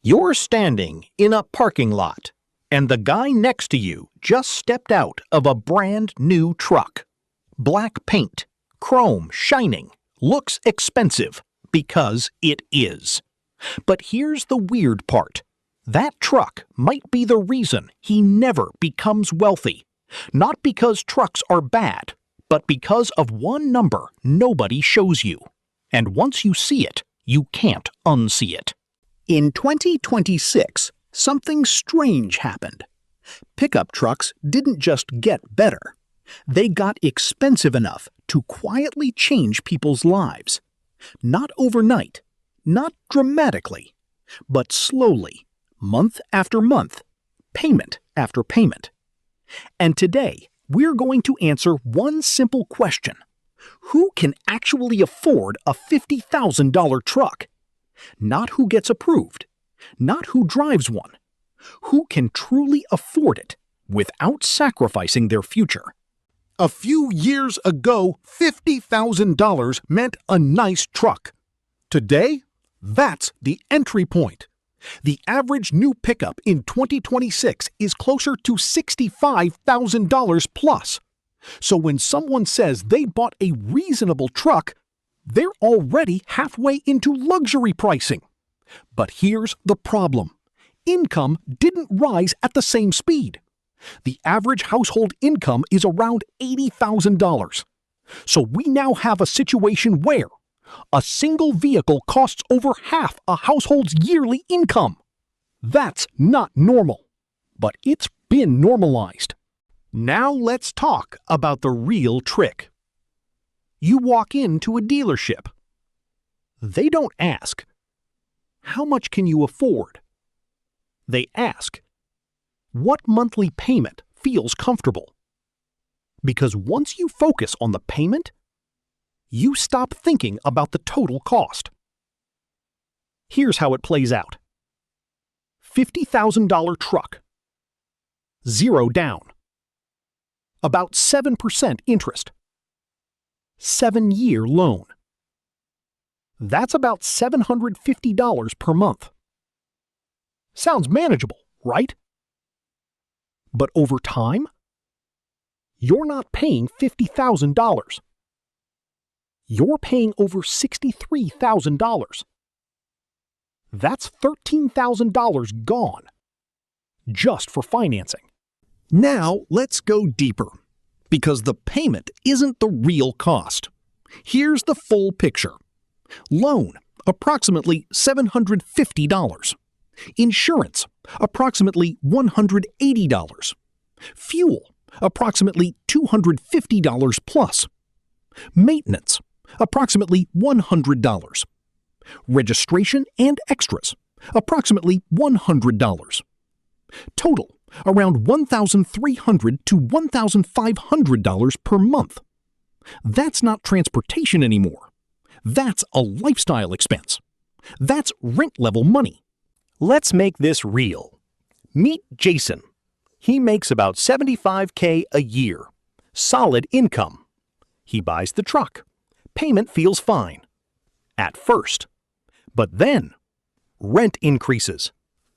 You're standing in a parking lot, and the guy next to you just stepped out of a brand new truck. Black paint, chrome shining, looks expensive, because it is. But here's the weird part. That truck might be the reason he never becomes wealthy. Not because trucks are bad, but because of one number nobody shows you. And once you see it, you can't unsee it. In 2026, something strange happened. Pickup trucks didn't just get better. They got expensive enough to quietly change people's lives. Not overnight, not dramatically, but slowly, month after month, payment after payment. And today, we're going to answer one simple question. Who can actually afford a $50,000 truck? Not who gets approved, not who drives one. Who can truly afford it without sacrificing their future? A few years ago, $50,000 meant a nice truck. Today, that's the entry point. The average new pickup in 2026 is closer to $65,000 plus. So when someone says they bought a reasonable truck, they're already halfway into luxury pricing. But here's the problem. Income didn't rise at the same speed. The average household income is around $80,000. So we now have a situation where a single vehicle costs over half a household's yearly income. That's not normal, but it's been normalized. Now let's talk about the real trick. You walk into a dealership. They don't ask, "How much can you afford?" They ask, "What monthly payment feels comfortable?" Because once you focus on the payment, you stop thinking about the total cost. Here's how it plays out. $50,000 truck. 0 down. About 7% interest. 7-year loan. That's about $750 per month. Sounds manageable, right? But over time, you're not paying $50,000. You're paying over $63,000. That's $13,000 gone, just for financing. Now let's go deeper, because the payment isn't the real cost. Here's the full picture. Loan, approximately $750. Insurance, approximately $180. Fuel, approximately $250 plus. Maintenance, approximately $100. Registration and extras, approximately $100. Total, around $1,300 to $1,500 per month. That's not transportation anymore. That's a lifestyle expense. That's rent-level money. Let's make this real. Meet Jason. He makes about $75K a year. Solid income. He buys the truck. Payment feels fine. At first. But then, rent increases.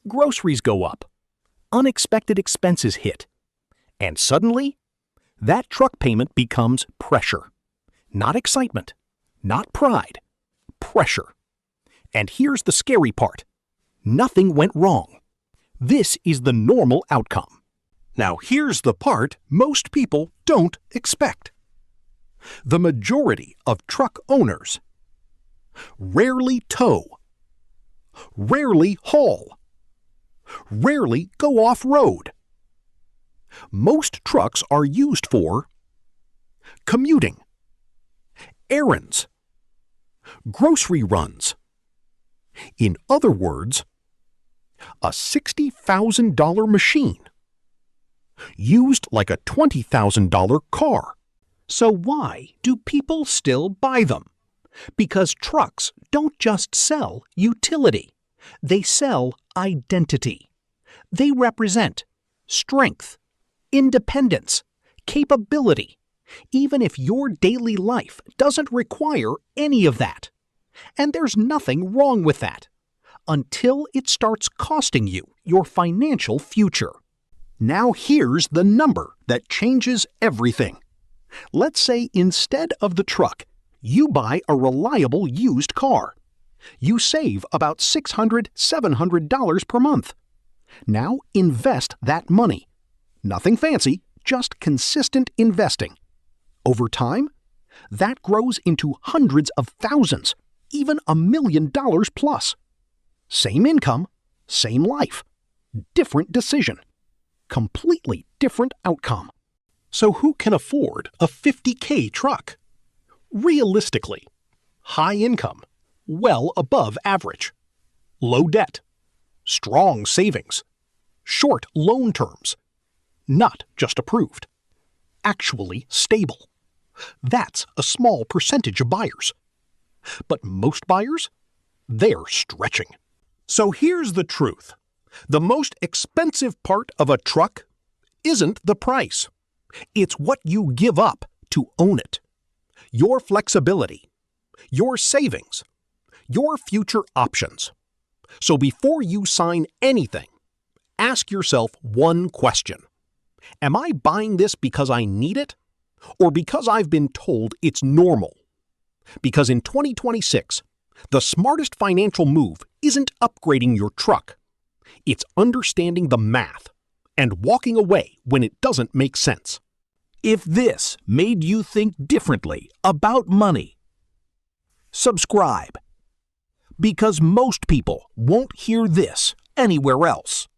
Groceries go up. Unexpected expenses hit. And suddenly, that truck payment becomes pressure. Not excitement. Not pride. Pressure. And here's the scary part. Nothing went wrong. This is the normal outcome. Now here's the part most people don't expect. The majority of truck owners rarely tow, rarely haul, rarely go off-road. Most trucks are used for commuting, errands, grocery runs. In other words, a $60,000 machine, used like a $20,000 car. So why do people still buy them? Because trucks don't just sell utility. They sell identity. They represent strength, independence, capability, even if your daily life doesn't require any of that. And there's nothing wrong with that. until it starts costing you your financial future. Now here's the number that changes everything. Let's say instead of the truck, you buy a reliable used car. You save about $600, $700 per month. Now invest that money. Nothing fancy, just consistent investing. Over time, that grows into hundreds of thousands, even $1 million plus. Same income, same life, different decision. Completely different outcome. So who can afford a $50K truck? Realistically, high income, well above average, low debt, strong savings, short loan terms, not just approved, actually stable. That's a small percentage of buyers. But most buyers, they're stretching. So here's the truth. The most expensive part of a truck isn't the price. It's what you give up to own it. Your flexibility, your savings, your future options. So before you sign anything, ask yourself one question. Am I buying this because I need it, or because I've been told it's normal? Because in 2026, the smartest financial move isn't upgrading your truck. It's understanding the math and walking away when it doesn't make sense. If this made you think differently about money, subscribe. Because most people won't hear this anywhere else.